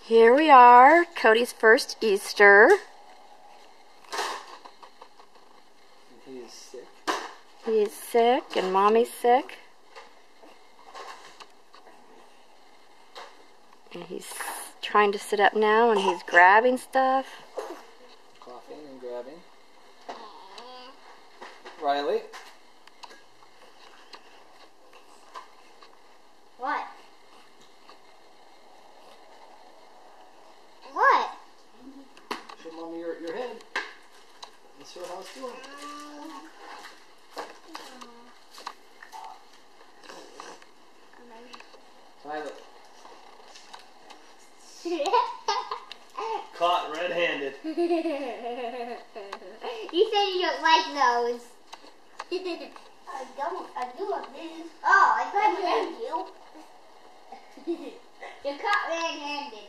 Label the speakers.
Speaker 1: Here we are, Cody's first Easter.
Speaker 2: He is sick.
Speaker 1: He's sick and Mommy's sick. And he's trying to sit up now and he's grabbing stuff.
Speaker 2: Coughing and grabbing. Riley.
Speaker 3: What? What?
Speaker 2: Show Mommy your head. Let's show how it's doing. Riley. Caught red-handed.
Speaker 3: You said you don't like those. I don't. I do like these. Oh, I thought you. You're caught red-handed.